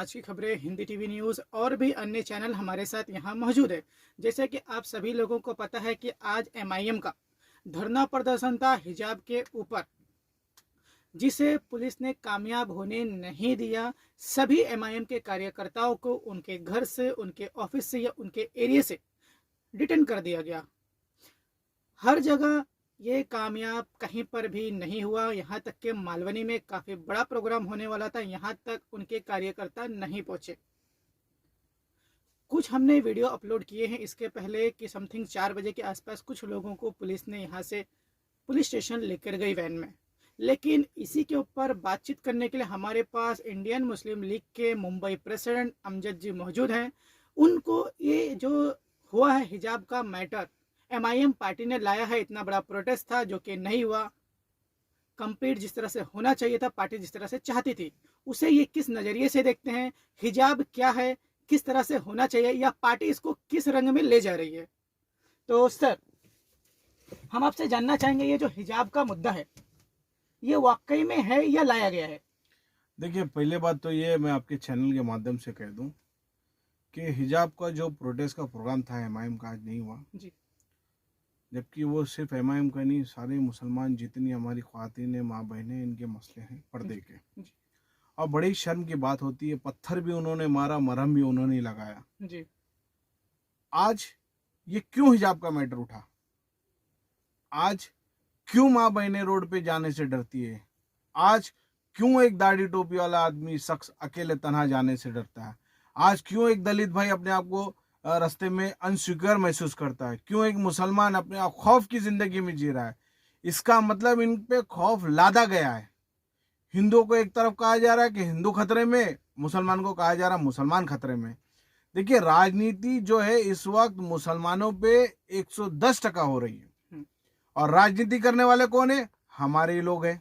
आज की खबरें हिंदी टीवी न्यूज़ और भी अन्य चैनल हमारे साथ यहाँ मौजूद है। जैसे कि आप सभी लोगों को पता है कि आज एमआईएम का धरना प्रदर्शन था हिजाब के ऊपर, जिसे पुलिस ने कामयाब होने नहीं दिया। सभी एमआईएम के कार्यकर्ताओं को उनके घर से, उनके ऑफिस से या उनके एरिया से डिटेन कर दिया गया। हर जगह ये कामयाब कहीं पर भी नहीं हुआ। यहाँ तक कि मालवनी में काफ़ी बड़ा प्रोग्राम होने वाला था, यहाँ तक उनके कार्यकर्ता नहीं पहुँचे। कुछ हमने वीडियो अपलोड किए हैं इसके पहले कि समथिंग 4 बजे के आसपास कुछ लोगों को पुलिस ने यहाँ से पुलिस स्टेशन लेकर गई वैन में। लेकिन इसी के ऊपर बातचीत करने के लिए हमारे पास इंडियन मुस्लिम लीग के मुंबई प्रेसिडेंट अमजद जी मौजूद हैं। उनको ये जो हुआ है हिजाब का मैटर, एमआईएम पार्टी ने लाया है, इतना बड़ा प्रोटेस्ट था जो कि नहीं हुआ। कंप्लीट जिस तरह से होना चाहिए था, पार्टी जिस तरह से चाहती थी, उसे ये किस नज़रिए से देखते हैं, हिजाब क्या है, किस तरह से होना चाहिए, या पार्टी इसको किस रंग में ले जा रही है। तो सर, हम आपसे जानना चाहेंगे ये जो हिजाब का मुद्दा है, ये वाकई में है या लाया गया है? देखिए, पहले बात तो ये मैं आपके चैनल के माध्यम से कह दूं कि हिजाब का जो प्रोटेस्ट का प्रोग्राम था एमआईएम का, आज नहीं हुआ जी। जबकि वो सिर्फ एमआईएम का नहीं, सारे मुसलमान जितनी हमारी ख्वातीन माँ बहनें, इनके मसले हैं पर्दे के। जी। और बड़ी शर्म की बात होती है, पत्थर भी उन्होंने मारा, मरहम भी उन्होंने लगाया। जी। आज ये क्यों हिजाब का मैटर उठा? आज क्यों माँ बहनें रोड पे जाने से डरती है? आज क्यों एक दाढ़ी टोपी वाला आदमी शख्स अकेले तन्हा जाने से डरता है? आज क्यों एक दलित भाई अपने आप को रास्ते में अनसिक्योर महसूस करता है? क्यों एक मुसलमान अपने आप खौफ की जिंदगी में जी रहा है? इसका मतलब इन पे खौफ लादा गया है। हिंदुओं को एक तरफ कहा जा रहा है कि हिंदू खतरे में, मुसलमान को कहा जा रहा है मुसलमान खतरे में। देखिए, राजनीति जो है इस वक्त मुसलमानों पे 110% हो रही है, और राजनीति करने वाले कौन है? हमारे ही लोग हैं,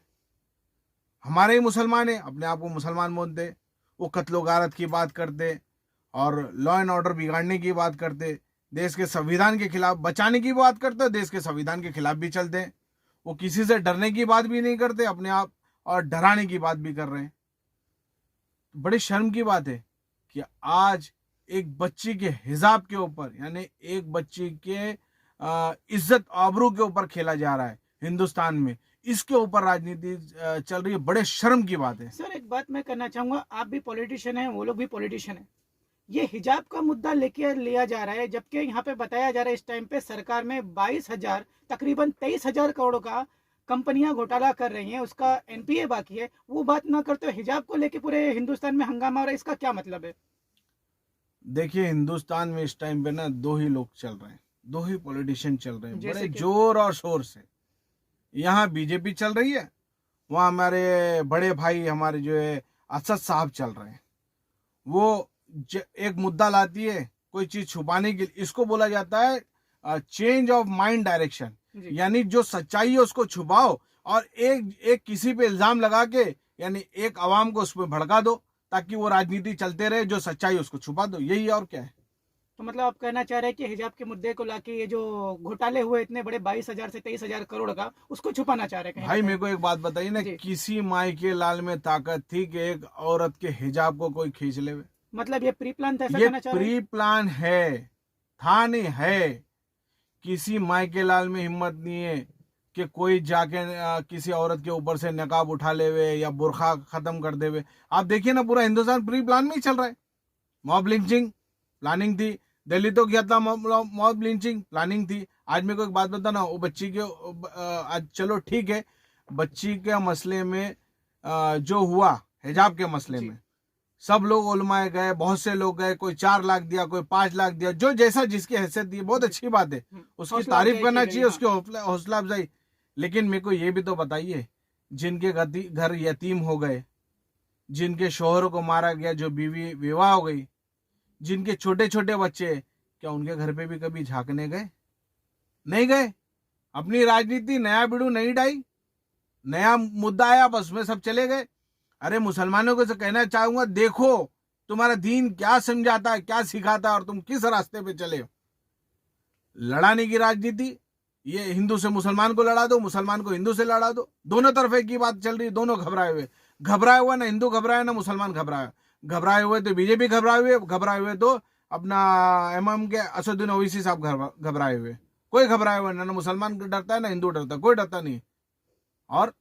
हमारे ही मुसलमान हैं, अपने आप को मुसलमान बोलते। वो कत्लो गारत की बात करते और लॉ एंड ऑर्डर बिगाड़ने की बात करते, देश के संविधान के खिलाफ बचाने की बात करते, देश के संविधान के खिलाफ भी चलते। वो किसी से डरने की बात भी नहीं करते अपने आप, और डराने की बात भी कर रहे हैं। बड़ी शर्म की बात है कि आज एक बच्ची के हिजाब के ऊपर, यानी एक बच्ची के इज्जत आबरू के ऊपर खेला जा रहा है हिंदुस्तान में। इसके ऊपर राजनीति चल रही है। बड़े शर्म की बात है। सर, एक बात मैं करना चाहूंगा, आप भी पॉलिटिशियन हैं, वो लोग भी पॉलिटिशियन हैं। ये हिजाब का मुद्दा लेके लिया जा रहा है, जबकि यहाँ पे बताया जा रहा है इस टाइम पे सरकार में 22,000 तकरीबन 23,000 करोड़ का कंपनियां घोटाला कर रही हैं, उसका एनपीए बाकी है। वो बात ना करते हुए हिजाब को लेके पूरे हिंदुस्तान में हंगामा हो रहा है, इसका क्या मतलब है? देखिए, हिंदुस्तान में इस टाइम पे ना दो ही लोग चल रहे हैं, दो ही पॉलिटिशियन चल रहे हैं बड़े जोर और शोर से। यहाँ बीजेपी चल रही है, वहाँ हमारे बड़े भाई हमारे जो है असद साहब चल रहे हैं। वो एक मुद्दा लाती है कोई चीज छुपाने के लिए, इसको बोला जाता है चेंज ऑफ माइंड डायरेक्शन, यानी जो सच्चाई है उसको छुपाओ और एक किसी पे इल्जाम लगा के, यानी एक आवाम को उस पर भड़का दो ताकि वो राजनीति चलते रहे, जो सच्चाई उसको छुपा दो। यही और क्या है? तो मतलब आप कहना चाह रहे हैं कि हिजाब के मुद्दे को लाके ये जो घोटाले हुए इतने बड़े 22,000 से 23,000 करोड़ का, उसको छुपाना चाह रहे हैं? भाई, मेरे को एक बात बताइए ना, किसी माई के लाल में ताकत थी कि एक औरत के हिजाब को कोई खींच ले? मतलब ये प्री प्लान था? ये प्री प्लान है, था नहीं है। किसी माई के लाल में हिम्मत नहीं है कि कोई जाके किसी औरत के ऊपर से नकाब उठा लेवे या बुरखा खत्म कर देवे। आप देखिए ना, पूरा हिंदुस्तान प्री प्लान में ही चल रहा है। मॉब लिंचिंग प्लानिंग थी, दिल्ली तो किया था, मॉब लिंचिंग प्लानिंग थी। आज मेरे को एक बात बता ना, वो बच्ची के आज चलो ठीक है, बच्ची के मसले में जो हुआ हिजाब के मसले में सब लोग उलमाए गए, बहुत से लोग गए, कोई 4 लाख दिया, कोई 5 लाख दिया, जो जैसा जिसकी हैसियत दी, बहुत अच्छी बात है, उसकी तारीफ करना चाहिए, उसकी हौसला अफजाई। लेकिन मेरे को ये भी तो बताइए, जिनके घर यतीम हो गए, जिनके शोहरों को मारा गया, जो बीवी विवाह हो गई, जिनके छोटे छोटे बच्चे, क्या उनके घर पे भी कभी झांकने गए? नहीं गए। अपनी राजनीति नया बिड़ू नहीं डाई, नया मुद्दा आया बस में सब चले गए। अरे, मुसलमानों को से कहना चाहूंगा, देखो तुम्हारा दीन क्या समझाता है, क्या सिखाता है और तुम किस रास्ते पे चले हो। लड़ाने की राजनीति, ये हिंदू से मुसलमान को लड़ा दो, मुसलमान को हिंदू से लड़ा दो, दोनों तरफ एक ही बात चल रही है, दोनों घबराए हुए ना हिंदू घबराया ना मुसलमान घबराया, घबराए हुए तो बीजेपी घबराए हुए तो अपना एमएम के असदुद्दीन ओवैसी साहब घबराए हुए। कोई घबराए हुए ना मुसलमान डरता है ना हिंदू डरता है, कोई डरता नहीं। और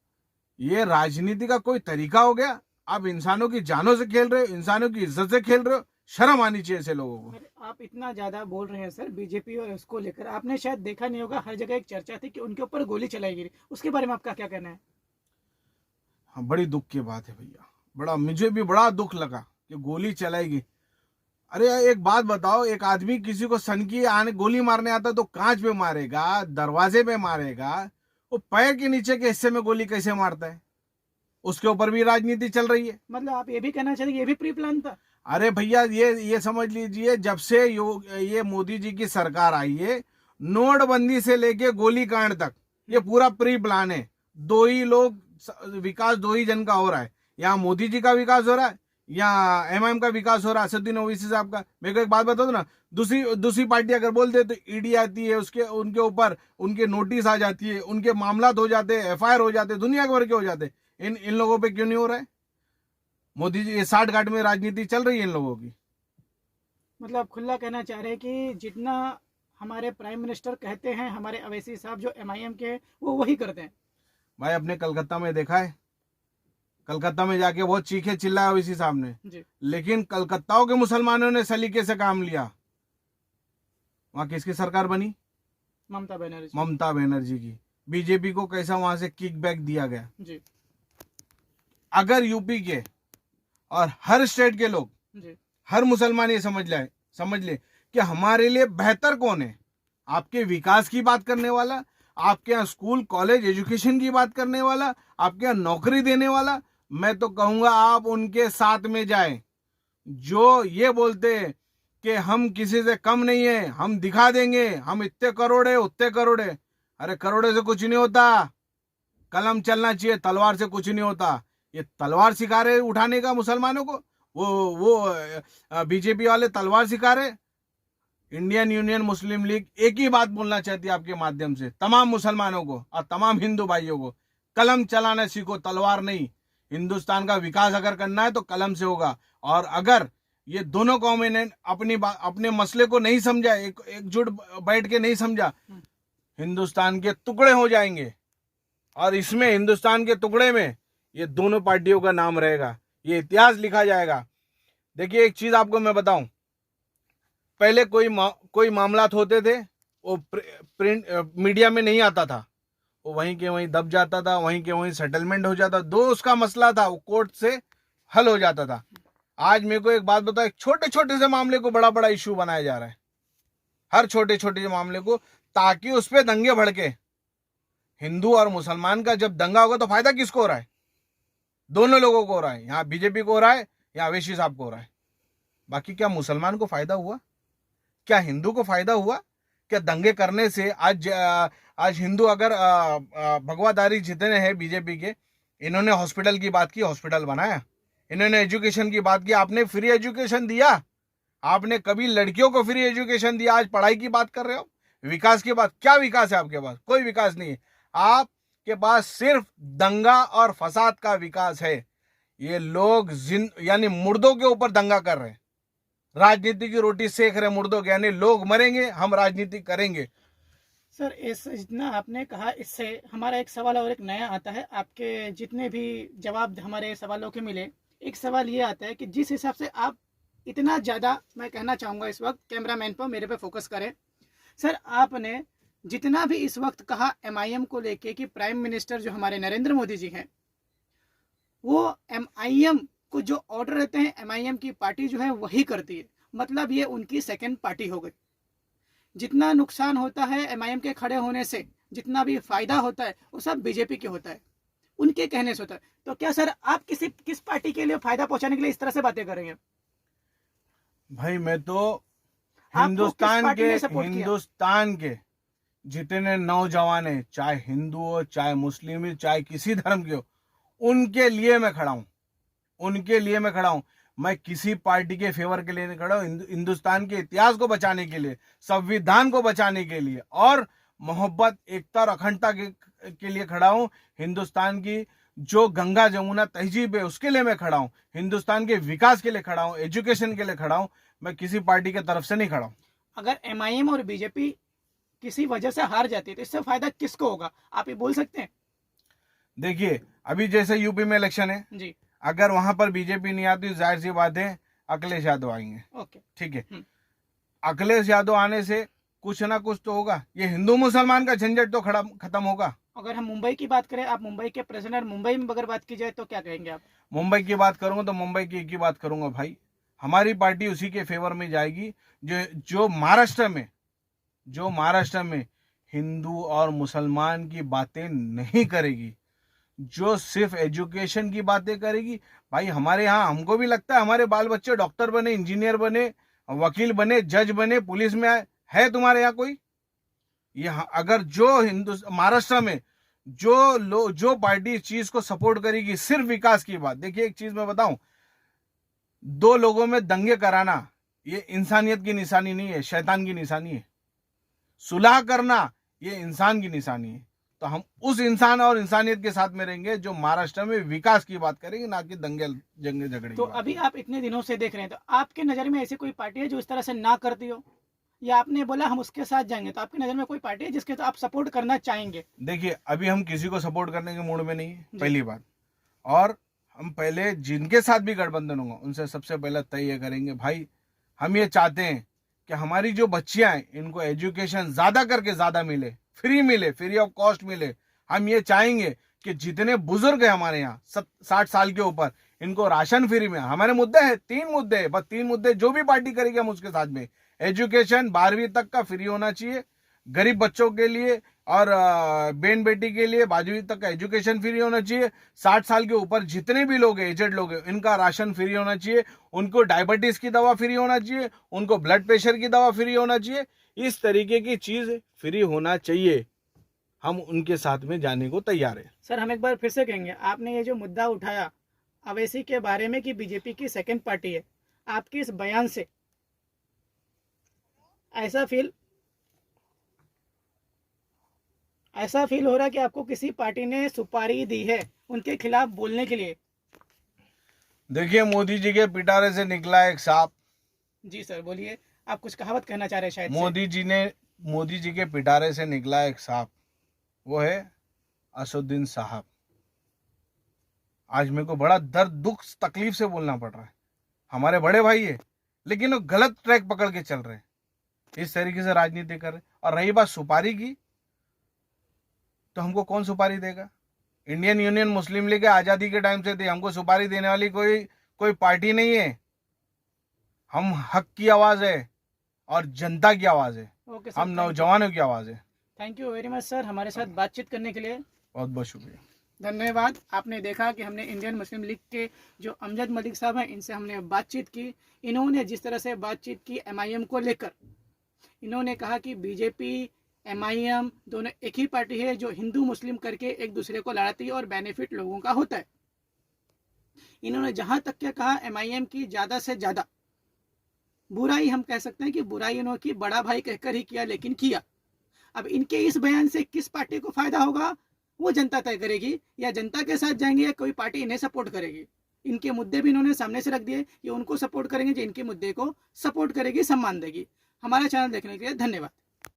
ये राजनीति का कोई तरीका हो गया? आप इंसानों की जानों से खेल रहे हो, इंसानों की इज्जत से खेल रहे हो। शर्म आनी चाहिए ऐसे लोगों को। अरे आप इतना ज्यादा बोल रहे हैं सर बीजेपी और उसको लेकर, आपने शायद देखा नहीं होगा, हर जगह एक चर्चा थी कि उनके ऊपर गोली चलाई गई, उसके बारे में आपका क्या कहना है? हाँ, बड़ी दुख की बात है भैया, बड़ा मुझे भी बड़ा दुख लगा कि गोली चलाएगी। अरे एक बात बताओ, एक आदमी किसी को सनकी आने गोली मारने आता तो कांच पे मारेगा, दरवाजे पे मारेगा, वो पैर के नीचे के हिस्से में गोली कैसे मारता है? उसके ऊपर भी राजनीति चल रही है। मतलब आप ये भी कहना चाहते हैं कि ये भी प्री प्लान था? अरे भैया ये समझ लीजिए, जब से ये मोदी जी की सरकार आई है, नोटबंदी से लेके गोली कांड तक ये पूरा प्री प्लान है। दो ही लोग विकास दो ही जन का हो रहा है, यहाँ मोदी जी का विकास हो रहा है, यहाँ एमआईएम का विकास हो रहा है, असदुद्दीन ओवैसी साहब का। मेरे को एक बात बता दो ना, दूसरी पार्टी अगर बोल दे तो ईडी आती है, उनके ऊपर उनके नोटिस आ जाती है, उनके मामला हो जाते हैं, एफआईआर हो जाते हैं, दुनिया भर के हो जाते हैं। इन लोगों पे क्यों नहीं हो रहा है? मोदी जी ये 60 में राजनीति चल रही है इन लोगों की। मतलब आप खुला कहना चाह रहे हैं कि जितना हमारे प्राइम मिनिस्टर कहते हैं, हमारे अवैसी साहब जो एमआईएम के हैं वो वही करते हैं। भाई अपने कलकत्ता में देखा है, कलकत्ता में जाके बहुत चीखे चिल्लाया ओवैसी साहब ने जी। लेकिन कलकत्ताओं के मुसलमानों ने सलीके से काम लिया। वहां किसकी सरकार बनी? ममता बनर्जी की। बीजेपी को कैसा वहां से किक बैक दिया गया जी। अगर यूपी के और हर स्टेट के लोग जी। हर मुसलमान ये समझ ले कि हमारे लिए बेहतर कौन है, आपके विकास की बात करने वाला, आपके यहाँ स्कूल कॉलेज एजुकेशन की बात करने वाला, आपके यहाँ नौकरी देने वाला, मैं तो कहूंगा आप उनके साथ में जाएं। जो ये बोलते हैं कि हम किसी से कम नहीं है, हम दिखा देंगे, हम इतने करोड़ है उतने करोड़ है, अरे करोड़े से कुछ नहीं होता, कलम चलना चाहिए, तलवार से कुछ नहीं होता। ये तलवार सिखा रहे उठाने का मुसलमानों को, वो बीजेपी वाले तलवार सिखा रहे। इंडियन यूनियन मुस्लिम लीग एक ही बात बोलना चाहती है आपके माध्यम से तमाम मुसलमानों को और तमाम हिंदू भाइयों को, कलम चलाना सीखो, तलवार नहीं। हिंदुस्तान का विकास अगर करना है तो कलम से होगा। और अगर ये दोनों कौमें ने अपने मसले को नहीं समझा, एकजुट बैठ के नहीं समझा, हिंदुस्तान के टुकड़े हो जाएंगे। और इसमें हिंदुस्तान के टुकड़े में ये दोनों पार्टियों का नाम रहेगा, ये इतिहास लिखा जाएगा। देखिए एक चीज आपको मैं बताऊं, पहले कोई मामलात होते थे वो प्रिंट मीडिया में नहीं आता था, वो वहीं के वहीं दब जाता था, वहीं के वहीं सेटलमेंट हो जाता, दो उसका मसला था वो कोर्ट से हल हो जाता था। आज मेरे को एक बात बताओ, एक छोटे छोटे से मामले को बड़ा बड़ा इश्यू बनाया जा रहा है, हर छोटे छोटे मामले को, ताकि उस पर दंगे भड़के। हिंदू और मुसलमान का जब दंगा होगा तो फायदा किसको हो रहा है? दोनों लोगों को हो रहा है, यहाँ बीजेपी को हो रहा है, यहाँ अवैसी साहब को हो रहा है। बाकी क्या मुसलमान को फायदा हुआ? क्या हिंदू को फायदा हुआ? क्या दंगे करने से आज हिंदू अगर भगवादारी जितने हैं बीजेपी के, इन्होंने हॉस्पिटल की बात की, हॉस्पिटल बनाया, इन्होंने एजुकेशन की बात की, आपने फ्री एजुकेशन दिया? आपने कभी लड़कियों को फ्री एजुकेशन दिया? आज पढ़ाई की बात कर रहे हो, विकास की बात? क्या विकास है आपके पास? कोई विकास नहीं है आपके पास, सिर्फ दंगा और फसाद का विकास है। ये लोग यानी मुर्दों के ऊपर दंगा कर रहे हैं, राजनीति की रोटी सेक रहे मुर्दों के, यानी लोग मरेंगे हम राजनीति करेंगे। सर जितना आपने कहा, इससे हमारा एक सवाल और एक नया आता है। आपके जितने भी जवाब हमारे सवालों के मिले, एक सवाल ये आता है कि जिस हिसाब से आप इतना ज़्यादा, मैं कहना चाहूँगा इस वक्त कैमरामैन पर मेरे पे फोकस करें सर, आपने जितना भी इस वक्त कहा एमआईएम को लेके कि प्राइम मिनिस्टर जो हमारे नरेंद्र मोदी जी हैं, वो एमआईएम को जो ऑर्डर रहते हैं एमआईएम की पार्टी जो है वही करती है, मतलब ये उनकी सेकंड पार्टी हो गई। जितना नुकसान होता है एमआईएम के खड़े होने से, जितना भी फायदा होता है वो सब बीजेपी के होता है, उनके कहने से होता है। तो क्या सर आप किस पार्टी के लिए फायदा पहुंचाने के लिए इस तरह से बातें करेंगे? भाई मैं तो हिंदुस्तान के जितने नौजवान है, चाहे हिंदू हो, चाहे मुस्लिम हो, चाहे किसी धर्म के हो, उनके लिए मैं खड़ा हूं, उनके लिए मैं खड़ा हूं। मैं किसी पार्टी के फेवर के लिए नहीं खड़ा हूं, हिंदुस्तान के इतिहास को बचाने के लिए, संविधान को बचाने के लिए और मोहब्बत, एकता और अखंडता के लिए खड़ा हूं। हिंदुस्तान की जो गंगा जमुना तहजीब है उसके लिए मैं खड़ा हूं, हिंदुस्तान के विकास के लिए खड़ा हूं, एजुकेशन के लिए खड़ा हूं। मैं किसी पार्टी की तरफ से नहीं खड़ा हूं। अगर एमआईएम और बीजेपी किसी वजह से हार जाती है तो इससे फायदा किसको होगा, आप ये बोल सकते हैं? देखिए, अभी जैसे यूपी में इलेक्शन है जी। अगर वहां पर बीजेपी नहीं आती, जाहिर सी बात है अखिलेश यादव आएंगे। ओके। ठीक है, हम्म। अखिलेश यादव आने से कुछ ना कुछ तो होगा, ये हिंदू मुसलमान का झंझट तो खत्म होगा। अगर हम मुंबई की बात करें, आप मुंबई के प्रेसिडेंट, मुंबई में अगर बात की जाए तो क्या कहेंगे आप? मुंबई की बात करूंगा तो मुंबई की एक ही बात करूंगा भाई, हमारी पार्टी उसी के फेवर में जाएगी जो महाराष्ट्र में हिंदू और मुसलमान की बातें नहीं करेगी, जो सिर्फ एजुकेशन की बातें करेगी। भाई हमारे यहाँ, हमको भी लगता है हमारे बाल बच्चे डॉक्टर बने, इंजीनियर बने, वकील बने, जज बने, पुलिस में आए। है तुम्हारे यहाँ कोई? अगर जो महाराष्ट्र में जो पार्टी इस चीज को सपोर्ट करेगी, सिर्फ विकास की बात। देखिए एक चीज मैं बताऊं, दो लोगों में दंगे कराना ये इंसानियत की निशानी नहीं है, शैतान की निशानी है। सुलह करना ये इंसान की निशानी है। तो हम उस इंसान और इंसानियत के साथ में रहेंगे जो महाराष्ट्र में विकास की बात करेंगे, ना कि दंगे जंगे झगड़े। तो अभी आप इतने दिनों से देख रहे हैं, तो आपके नज़र में ऐसी कोई पार्टी है जो इस तरह से ना करती हो, या आपने बोला हम उसके साथ जाएंगे, तो आपकी नज़र में कोई पार्टी है जिसके तो आप सपोर्ट करना चाहेंगे? देखिए, अभी हम किसी को सपोर्ट करने के मूड में नहीं है, पहली बात। और हम पहले जिनके साथ भी गठबंधन होगा उनसे सबसे पहले तय ये करेंगे, भाई हम ये चाहते हैं कि हमारी जो बच्चियां हैं इनको एजुकेशन ज्यादा करके ज्यादा मिले, फ्री ऑफ कॉस्ट मिले। हम ये चाहेंगे कि जितने बुजुर्ग हैं हमारे यहाँ 60 साल के ऊपर, इनको राशन फ्री में। हमारे मुद्दे हैं, 3 मुद्दे हैं, बस 3 मुद्दे, जो भी पार्टी करेगी हम उसके साथ में। एजुकेशन 12वीं तक का फ्री होना चाहिए गरीब बच्चों के लिए, और बहन बेटी के लिए 12वीं तक का एजुकेशन फ्री होना चाहिए। 60 साल के ऊपर जितने भी लोग हैं, एजेड लोग हैं, इनका राशन फ्री होना चाहिए। उनको डायबिटीज की दवा फ्री होना चाहिए, उनको ब्लड प्रेशर की दवा फ्री होना चाहिए। इस तरीके की चीज फ्री होना चाहिए। हम उनके साथ में जाने को तैयार है। सर हम एक बार फिर से कहेंगे, आपने ये जो मुद्दा उठाया अवैसी के बारे में कि बीजेपी की सेकंड पार्टी है, आपके इस बयान से ऐसा फील हो रहा है कि आपको किसी पार्टी ने सुपारी दी है उनके खिलाफ बोलने के लिए? देखिए, मोदी जी के पिटारे से निकला एक सांप। जी सर बोलिए, आप कुछ कहावत कहना चाह रहे हैं शायद। मोदी जी के पिटारे से निकला एक सांप, वो है असदुद्दीन साहब। आज मेरे को बड़ा दर्द, दुख, तकलीफ से बोलना पड़ रहा है। हमारे बड़े भाई है, लेकिन वो गलत ट्रैक पकड़ के चल रहे हैं, इस तरीके से राजनीति कर रहे हैं। और रही बात सुपारी की, तो हमको कौन सुपारी देगा? इंडियन यूनियन मुस्लिम लीग आजादी के टाइम से थी, हमको सुपारी देने वाली कोई पार्टी नहीं है। हम हक की आवाज है और जनता की आवाज है। हम नौजवानों की आवाज है। Thank you very much sir, हमारे साथ बातचीत करने के लिए बहुत बहुत शुक्रिया, धन्यवाद। आपने देखा कि हमने इंडियन मुस्लिम लीग के जो अमजद मलिक साहब हैं, इनसे हमने बातचीत की। इन्होंने जिस तरह से बातचीत की एमआईएम को लेकर, इन्होंने कहा कि बीजेपी एमआईएम दोनों एक ही पार्टी है जो हिंदू मुस्लिम करके एक दूसरे को लड़ाती है और बेनिफिट लोगों का होता है। इन्होंने जहां तक क्या कहा, एमआईएम की ज़्यादा से ज़्यादा बुराई, हम कह सकते हैं कि बुराई इन्होंने बड़ा भाई कहकर ही किया, लेकिन किया। अब इनके इस बयान से किस पार्टी को फायदा होगा वो जनता तय करेगी, या जनता के साथ जाएंगे या कोई पार्टी इन्हें सपोर्ट करेगी। इनके मुद्दे भी इन्होंने सामने से रख दिए, ये उनको सपोर्ट करेंगे जो इनके मुद्दे को सपोर्ट करेगी, सम्मान देगी। हमारा चैनल देखने के लिए धन्यवाद।